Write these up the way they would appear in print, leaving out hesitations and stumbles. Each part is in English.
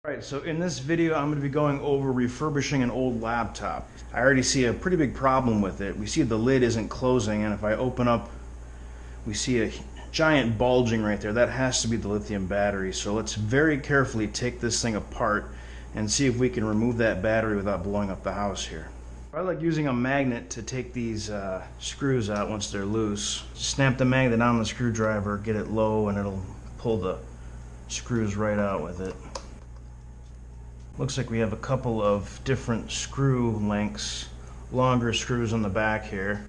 Alright, so in this video I'm going to be going over refurbishing an old laptop. I already see a pretty big problem with it. We see the lid isn't closing, and if I open up, we see a giant bulging right there. That has to be the lithium battery. So let's very carefully take this thing apart and see if we can remove that battery without blowing up the house here. I like using a magnet to take these screws out once they're loose. Snap the magnet on the screwdriver, get it low, and it'll pull the screws right out with it. Looks like we have a couple of different screw lengths, longer screws on the back here.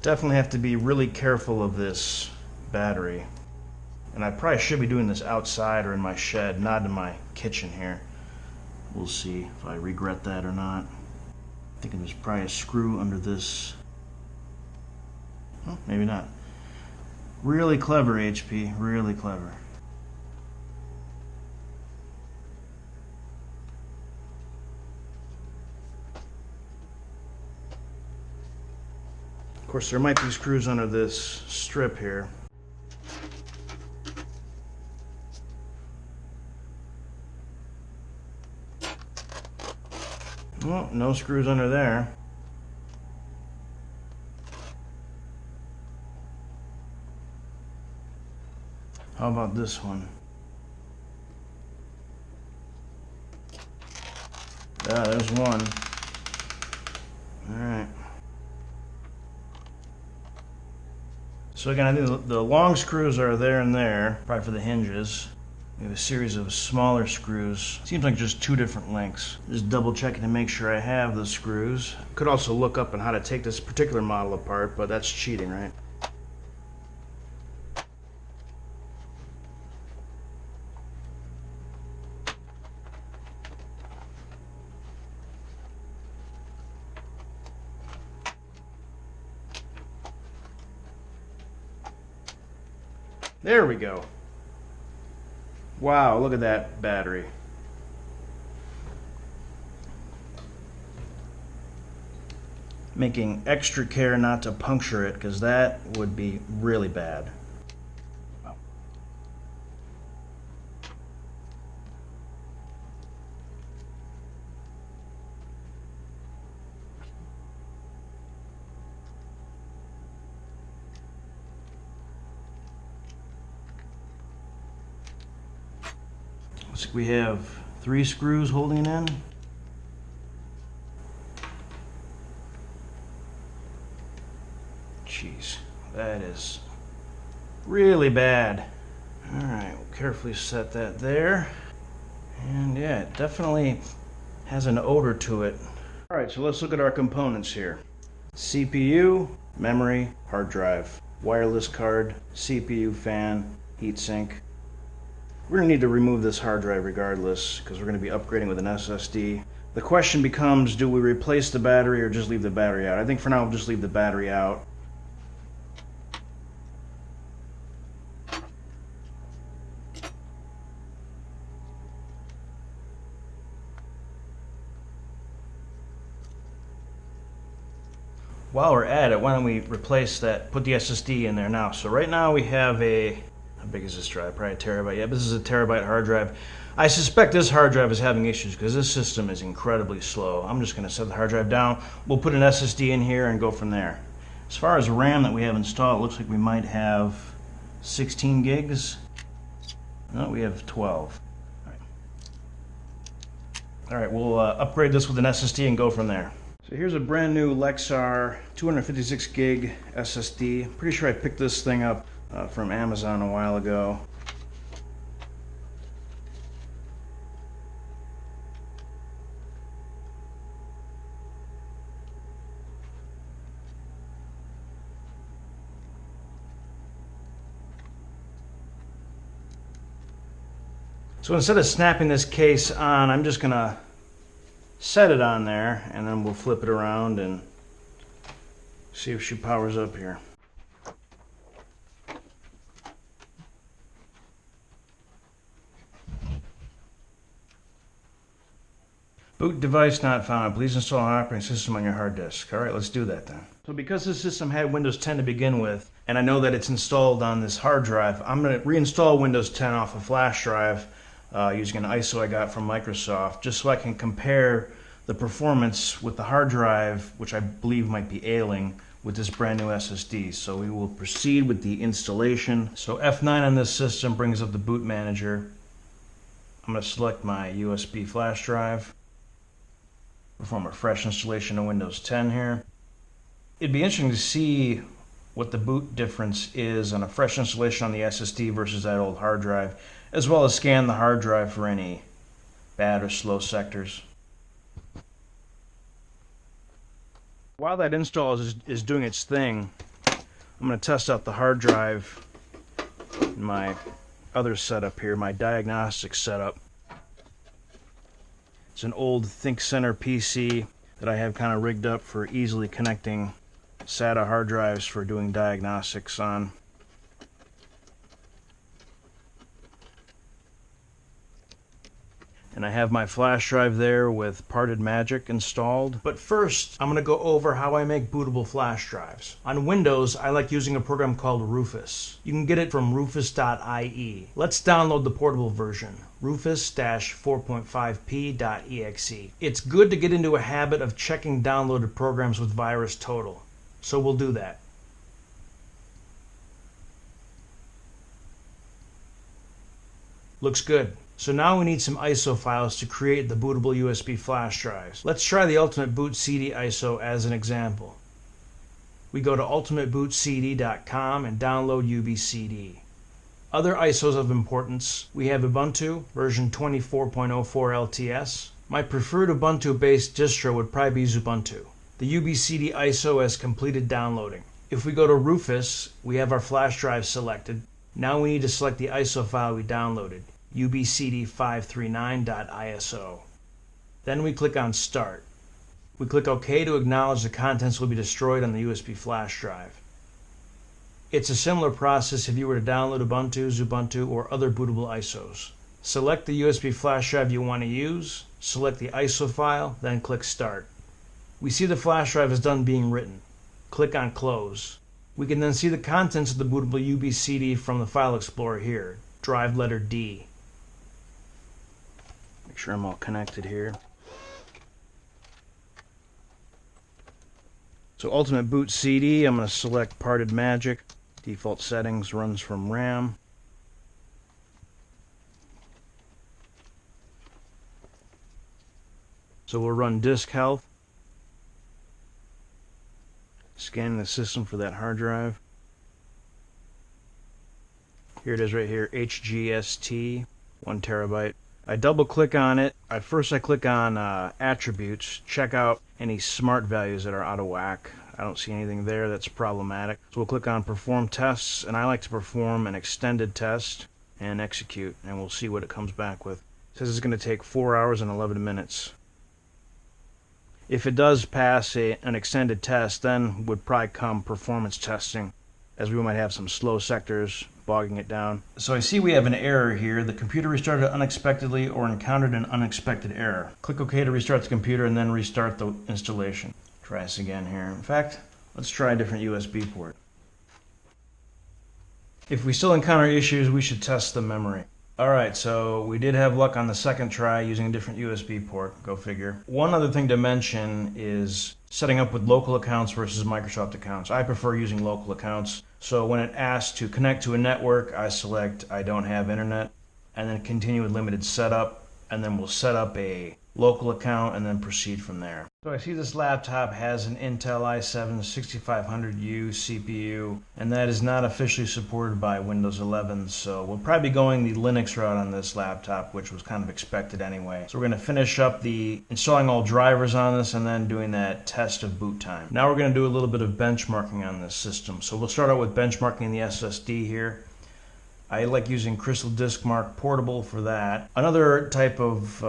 Definitely have to be really careful of this battery. And I probably should be doing this outside or in my shed, not in my kitchen here. We'll see if I regret that or not. Thinking there's probably a screw under this. Well, maybe not. Really clever, HP, really clever. Of course, there might be screws under this strip here. Well, no screws under there. How about this one? Yeah, there's one. Alright. So again, I think the long screws are there and there, probably for the hinges. We have a series of smaller screws. Seems like just two different lengths. Just double checking to make sure I have the screws. Could also look up on how to take this particular model apart, but that's cheating, right? There we go. Wow, look at that battery. Making extra care not to puncture it, because that would be really bad. Looks like we have 3 screws holding it in. Jeez, that is really bad. Alright, we'll carefully set that there. And yeah, it definitely has an odor to it. Alright, so let's look at our components here. CPU, memory, hard drive, wireless card, CPU fan, heatsink. We're going to need to remove this hard drive regardless, because we're going to be upgrading with an SSD. The question becomes, do we replace the battery or just leave the battery out? I think for now we'll just leave the battery out. While we're at it, why don't we replace that, put the SSD in there now. So right now we have a, how big is this drive? Probably a terabyte. Yeah, this is a terabyte hard drive. I suspect this hard drive is having issues because this system is incredibly slow. I'm just going to set the hard drive down. We'll put an SSD in here and go from there. As far as RAM that we have installed, it looks like we might have 16 gigs. No, we have 12. All right, we'll upgrade this with an SSD and go from there. So here's a brand new Lexar 256 gig SSD. Pretty sure I picked this thing up from Amazon a while ago. So instead of snapping this case on, I'm just gonna set it on there, and then we'll flip it around and see if she powers up here. Boot device not found. Please install an operating system on your hard disk. All right, let's do that then. So because this system had Windows 10 to begin with, and I know that it's installed on this hard drive, I'm going to reinstall Windows 10 off a flash drive using an ISO I got from Microsoft, just so I can compare the performance with the hard drive, which I believe might be ailing, with this brand new SSD. So we will proceed with the installation. So F9 on this system brings up the boot manager. I'm going to select my USB flash drive, perform a fresh installation of Windows 10 here. It'd be interesting to see what the boot difference is on a fresh installation on the SSD versus that old hard drive, as well as scan the hard drive for any bad or slow sectors. While that install is doing its thing, I'm going to test out the hard drive in my other setup here, my Diagnostics setup. It's an old ThinkCenter PC that I have kind of rigged up for easily connecting SATA hard drives for doing diagnostics on. And I have my flash drive there with Parted Magic installed. But first, I'm going to go over how I make bootable flash drives. On Windows, I like using a program called Rufus. You can get it from rufus.ie. Let's download the portable version, rufus-4.5p.exe. It's good to get into a habit of checking downloaded programs with VirusTotal. So we'll do that. Looks good. So now we need some ISO files to create the bootable USB flash drives. Let's try the Ultimate Boot CD ISO as an example. We go to ultimatebootcd.com and download UBCD. Other ISOs of importance, we have Ubuntu version 24.04 LTS. My preferred Ubuntu-based distro would probably be Xubuntu. The UBCD ISO has completed downloading. If we go to Rufus, we have our flash drive selected. Now we need to select the ISO file we downloaded, UBCD539.iso. Then we click on Start. We click OK to acknowledge the contents will be destroyed on the USB flash drive. It's a similar process if you were to download Ubuntu, Xubuntu, or other bootable ISOs. Select the USB flash drive you want to use, select the ISO file, then click Start. We see the flash drive is done being written. Click on Close. We can then see the contents of the bootable UBCD from the File Explorer here, drive letter D. Make sure I'm all connected here. So Ultimate Boot CD, I'm going to select Parted Magic. Default settings runs from RAM. So we'll run disk health. Scanning the system for that hard drive. Here it is right here, HGST, 1 terabyte. I double click on it. First I click on attributes, check out any smart values that are out of whack. I don't see anything there that's problematic. So we'll click on perform tests, and I like to perform an extended test and execute, and we'll see what it comes back with. It says it's going to take 4 hours and 11 minutes. If it does pass an extended test, then would probably come performance testing, as we might have some slow sectors bogging it down. So I see we have an error here. The computer restarted unexpectedly or encountered an unexpected error. Click OK to restart the computer and then restart the installation. Try this again here. In fact, let's try a different USB port. If we still encounter issues, we should test the memory. Alright, so we did have luck on the second try using a different USB port, go figure. One other thing to mention is setting up with local accounts versus Microsoft accounts. I prefer using local accounts, so when it asks to connect to a network, I select I don't have internet, and then continue with limited setup, and then we'll set up a local account and then proceed from there. So I see this laptop has an Intel i7-6500U CPU, and that is not officially supported by Windows 11, so we'll probably be going the Linux route on this laptop, which was kind of expected anyway. So we're going to finish up the installing all drivers on this and then doing that test of boot time. Now we're going to do a little bit of benchmarking on this system. So we'll start out with benchmarking the SSD here. I like using Crystal Disk Mark Portable for that. Another type of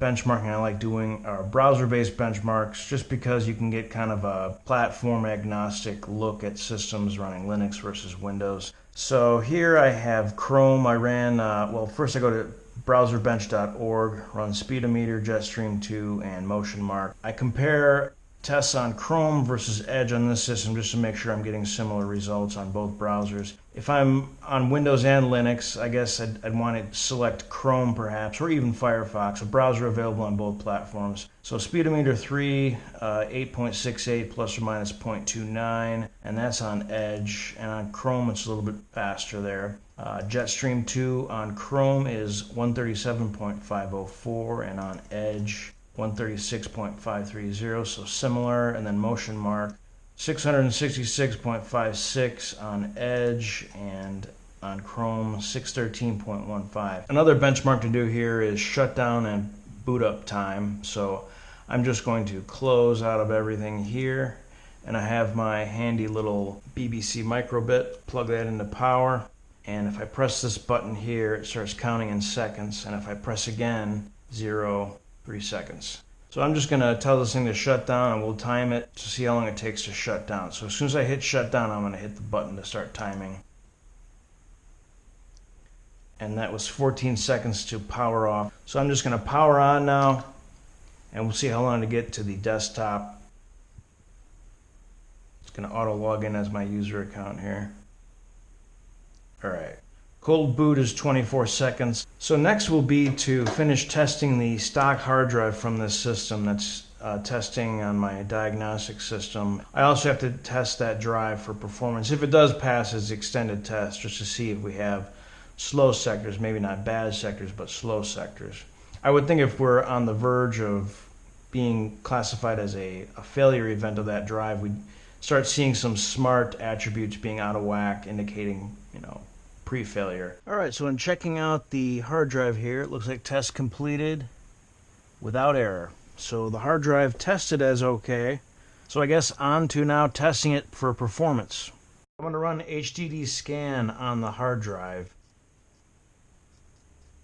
benchmarking I like doing are browser-based benchmarks, just because you can get kind of a platform agnostic look at systems running Linux versus Windows. So here I have Chrome. I ran, well, first I go to browserbench.org, run Speedometer, Jetstream 2, and MotionMark. I compare tests on Chrome versus Edge on this system just to make sure I'm getting similar results on both browsers. If I'm on Windows and Linux, I guess I'd want to select Chrome perhaps, or even Firefox, a browser available on both platforms. So Speedometer 3, 8.68 plus or minus 0.29, and that's on Edge. And on Chrome, it's a little bit faster there. Jetstream 2 on Chrome is 137.504, and on Edge, 136.530, so similar. And then Motion Mark, 666.56 on Edge, and on Chrome, 613.15. Another benchmark to do here is shutdown and boot up time. So I'm just going to close out of everything here, and I have my handy little BBC microbit, plug that into power, and if I press this button here, it starts counting in seconds, and if I press again, 0, 3 seconds. So I'm just going to tell this thing to shut down, and we'll time it to see how long it takes to shut down. So as soon as I hit shut down, I'm going to hit the button to start timing. And that was 14 seconds to power off. So I'm just going to power on now, and we'll see how long to get to the desktop. It's going to auto log in as my user account here. All right. Cold boot is 24 seconds. So next will be to finish testing the stock hard drive from this system that's testing on my Diagnostics system. I also have to test that drive for performance. If it does pass its extended test, just to see if we have slow sectors, maybe not bad sectors, but slow sectors. I would think if we're on the verge of being classified as a failure event of that drive, we'd start seeing some smart attributes being out of whack, indicating, pre-failure. Alright, so in checking out the hard drive here, it looks like test completed without error. So the hard drive tested as okay. So I guess on to now testing it for performance. I'm going to run HDD scan on the hard drive.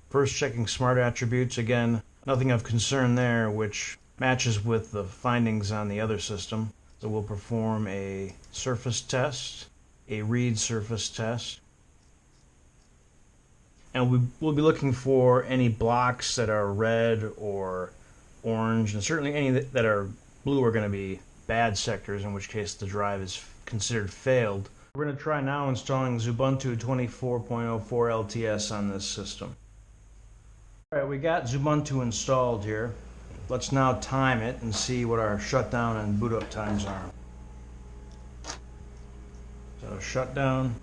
First checking smart attributes. Again, nothing of concern there, which matches with the findings on the other system. So we'll perform a surface test, a read surface test. And we'll be looking for any blocks that are red or orange, and certainly any that are blue are going to be bad sectors, in which case the drive is considered failed. We're going to try now installing Xubuntu 24.04 LTS on this system. Alright, we got Xubuntu installed here. Let's now time it and see what our shutdown and boot up times are. So shutdown,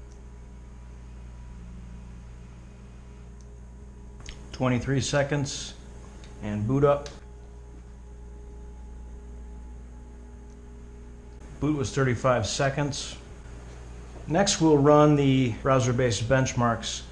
23 seconds, and boot up. Boot was 35 seconds. Next we'll run the browser-based benchmarks.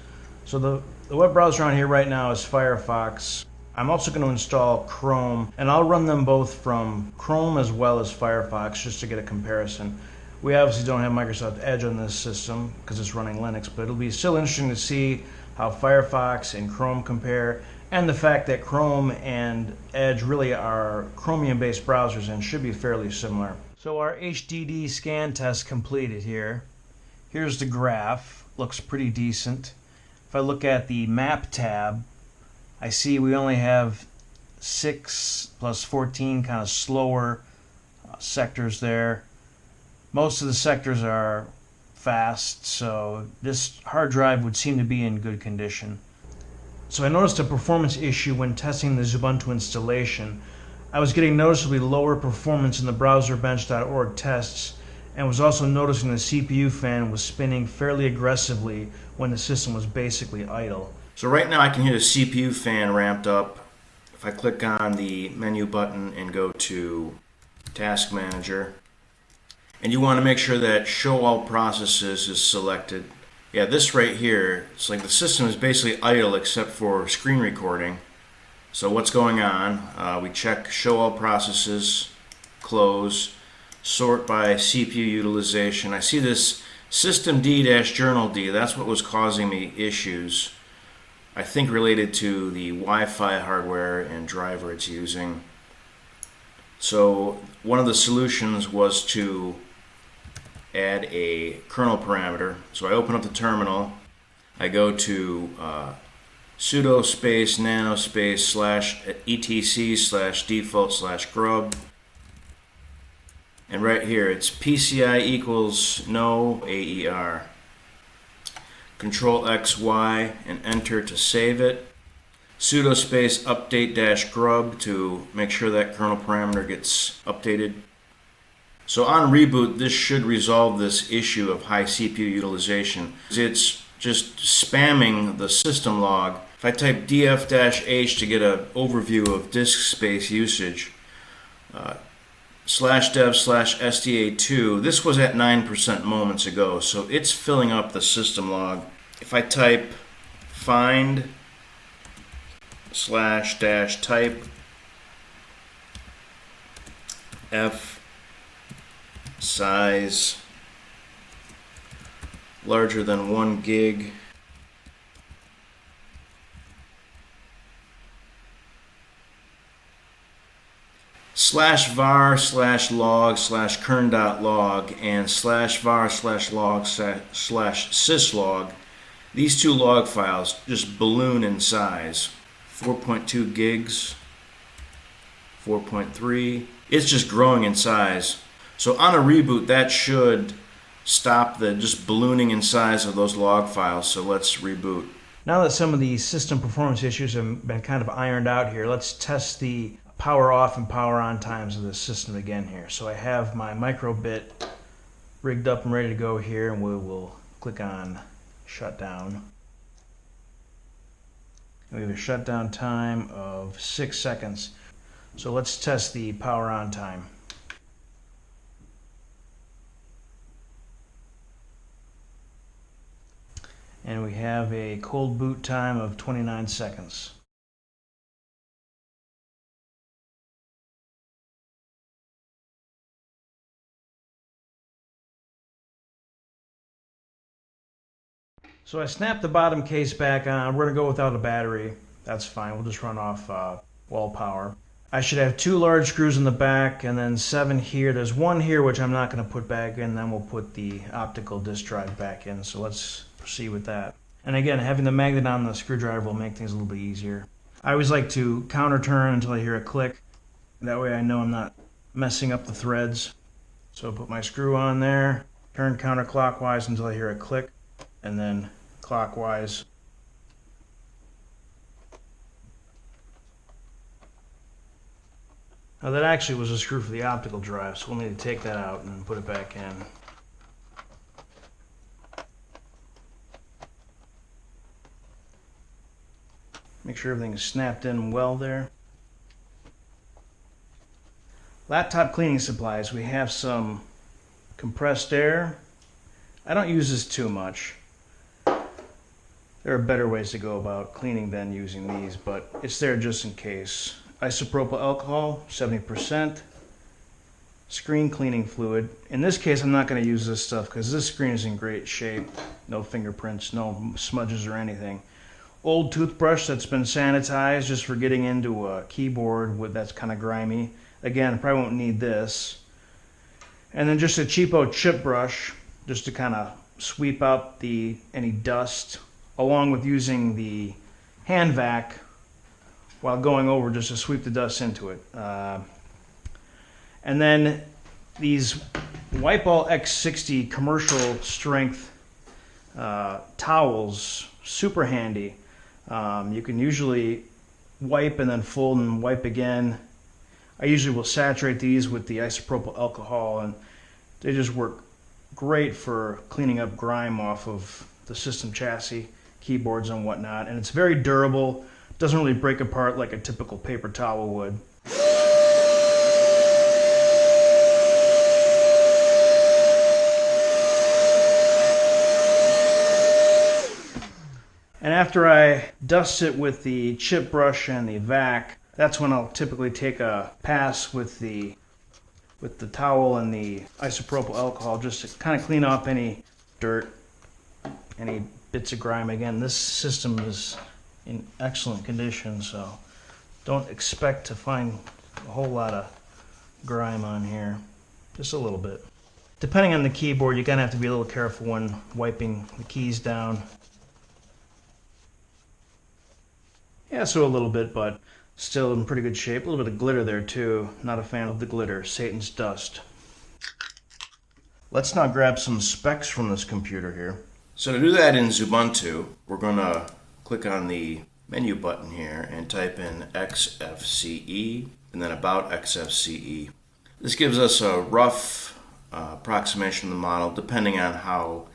So the web browser on here right now is Firefox. I'm also going to install Chrome, and I'll run them both from Chrome as well as Firefox just to get a comparison. We obviously don't have Microsoft Edge on this system because it's running Linux, but it'll be still interesting to see how Firefox and Chrome compare, and the fact that Chrome and Edge really are Chromium-based browsers and should be fairly similar. So our HDD scan test completed here. Here's the graph. Looks pretty decent. If I look at the map tab, I see we only have 6 plus 14 kind of slower sectors there. Most of the sectors are fast, so this hard drive would seem to be in good condition. So I noticed a performance issue when testing the Xubuntu installation. I was getting noticeably lower performance in the browserbench.org tests, and was also noticing the CPU fan was spinning fairly aggressively when the system was basically idle. So right now I can hear the CPU fan ramped up. If I click on the menu button and go to Task Manager, and you want to make sure that Show All Processes is selected. Yeah, this right here, it's like the system is basically idle except for screen recording. So what's going on? We check Show All Processes, close, sort by CPU utilization. I see this systemd-journal D. That's what was causing me issues. I think related to the Wi-Fi hardware and driver it's using. So one of the solutions was to add a kernel parameter. So I open up the terminal, I go to sudo space nano space /etc/default/grub, And right here, it's PCI equals no AER. Control X, Y, and enter to save it. Sudo space update dash grub to make sure that kernel parameter gets updated. So on reboot, this should resolve this issue of high CPU utilization. It's just spamming the system log. If I type df-h to get an overview of disk space usage, /dev/sda2, this was at 9% moments ago, so it's filling up the system log. If I type find /-type f size larger than 1 gig, /var/log/kern.log and /var/log/syslog, these two log files just balloon in size. 4.2 gigs, 4.3. It's just growing in size. So on a reboot, that should stop the just ballooning in size of those log files. So let's reboot. Now that some of the system performance issues have been kind of ironed out here, let's test the power off and power on times of the system again here. So I have my microbit rigged up and ready to go here, and we will click on shutdown. We have a shutdown time of 6 seconds. So let's test the power on time. And we have a cold boot time of 29 seconds. So I snapped the bottom case back on. We're going to go without a battery. That's fine. We'll just run off wall power. I should have 2 large screws in the back and then 7 here. There's 1 here which I'm not going to put back in. Then we'll put the optical disk drive back in. So let's proceed with that. And again, having the magnet on the screwdriver will make things a little bit easier. I always like to counter turn until I hear a click. That way I know I'm not messing up the threads. So I'll put my screw on there, turn counterclockwise until I hear a click, and then clockwise. Now that actually was a screw for the optical drive, so we'll need to take that out and put it back in. Make sure everything's snapped in well there. Laptop cleaning supplies. We have some compressed air. I don't use this too much. There are better ways to go about cleaning than using these, but it's there just in case. Isopropyl alcohol, 70%. Screen cleaning fluid. In this case, I'm not going to use this stuff because this screen is in great shape. No fingerprints, no smudges or anything. Old toothbrush that's been sanitized just for getting into a keyboard that's kind of grimy. Again, I probably won't need this. And then just a cheapo chip brush just to kind of sweep out any dust, along with using the hand vac while going over just to sweep the dust into it. And then these Wipeall X60 commercial strength towels, super handy. You can usually wipe and then fold and wipe again. I usually will saturate these with the isopropyl alcohol, and they just work great for cleaning up grime off of the system chassis, keyboards and whatnot. And it's very durable. Doesn't really break apart like a typical paper towel would. And after I dust it with the chip brush and the vac, that's when I'll typically take a pass with the towel and the isopropyl alcohol just to kind of clean off any dirt, any bits of grime. Again, this system is in excellent condition, so don't expect to find a whole lot of grime on here. Just a little bit. Depending on the keyboard, you're going to have to be a little careful when wiping the keys down. Yeah, so a little bit, but still in pretty good shape. A little bit of glitter there too. Not a fan of the glitter. Satan's dust. Let's now grab some specs from this computer here. So to do that in Xubuntu, we're going to click on the menu button here and type in XFCE and then about XFCE. This gives us a rough approximation of the model depending on how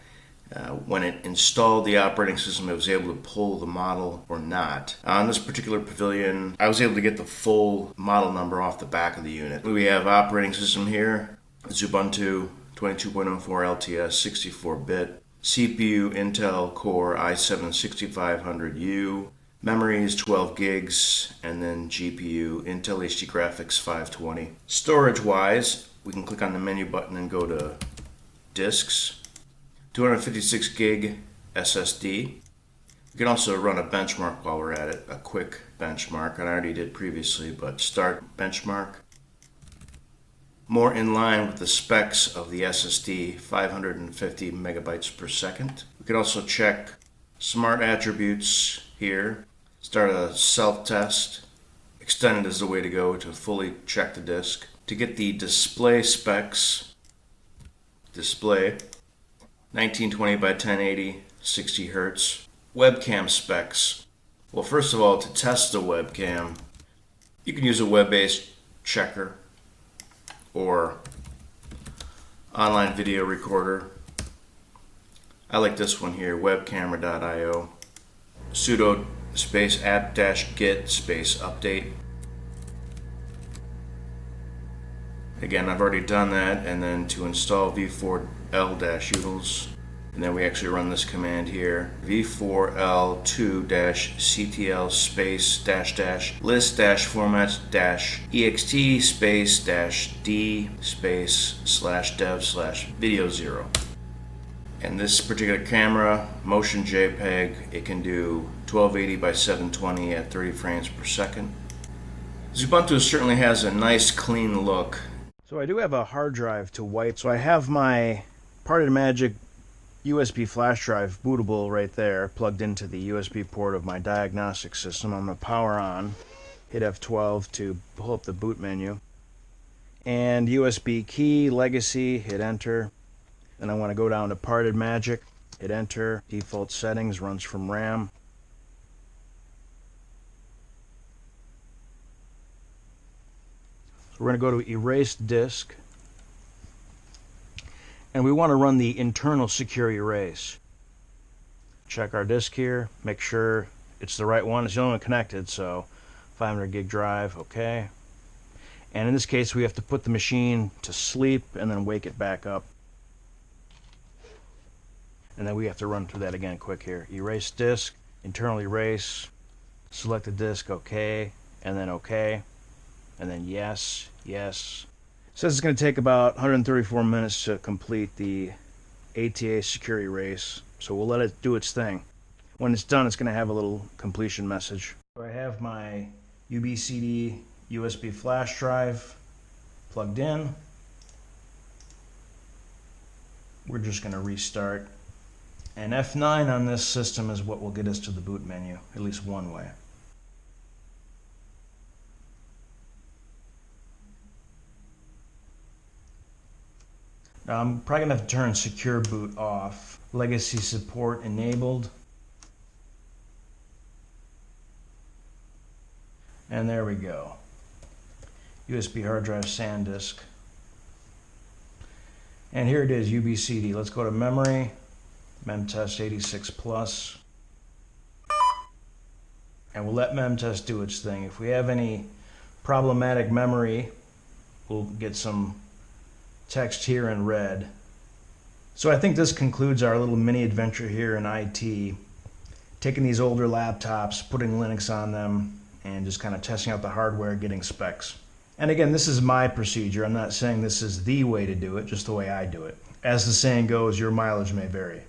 when it installed the operating system, it was able to pull the model or not. On this particular Pavilion, I was able to get the full model number off the back of the unit. We have operating system here, Xubuntu 22.04 LTS 64-bit, CPU Intel Core i7-6500U, memory is 12 gigs, and then GPU Intel HD Graphics 520. Storage-wise, we can click on the menu button and go to Disks. 256 gig SSD. We can also run a benchmark while we're at it, a quick benchmark. I already did previously, but start benchmark. More in line with the specs of the SSD, 550 megabytes per second. We can also check smart attributes here. Start a self-test. Extended is the way to go to fully check the disk. To get the display specs, display 1920 by 1080, 60 hertz. Webcam specs. Well, first of all, to test the webcam, you can use a web-based checker or online video recorder. I like this one here, webcamera.io. Sudo space app-get space update. Again, I've already done that, and then to install v4l-utils, and then we actually run this command here, v4l2-ctl space list-formats-ext space -d space /dev/video0. And this particular camera, motion JPEG, it can do 1280 by 720 at 30 frames per second. Xubuntu certainly has a nice clean look. So I do have a hard drive to wipe. So I have my Parted Magic USB flash drive, Bootable, right there, plugged into the USB port of my Diagnostics system. I'm going to power on, hit F12 to pull up the boot menu. And USB key, legacy, hit enter. Then I want to go down to Parted Magic, hit enter. Default settings, runs from RAM. We're going to go to Erase Disk, and we want to run the internal secure erase. Check our disk here, make sure it's the right one. It's the only one connected, so 500 gig drive, okay. And in this case, we have to put the machine to sleep and then wake it back up. And then we have to run through that again quick here. Erase disk, internal erase, select the disk, okay, and then okay. And then yes, yes. It says it's going to take about 134 minutes to complete the ATA secure erase, so we'll let it do its thing. When it's done, it's going to have a little completion message. So I have my UBCD USB flash drive plugged in. We're just going to restart. And F9 on this system is what will get us to the boot menu, at least one way. Now I'm probably going to have to turn Secure Boot off. Legacy support enabled. And there we go. USB hard drive SanDisk. And here it is, UBCD. Let's go to memory, memtest 86 plus. And we'll let memtest do its thing. If we have any problematic memory, we'll get some text here in red. So I think this concludes our little mini adventure here in IT. Taking these older laptops, putting Linux on them, and just kind of testing out the hardware, getting specs. And again, this is my procedure. I'm not saying this is the way to do it, just the way I do it. As the saying goes, your mileage may vary.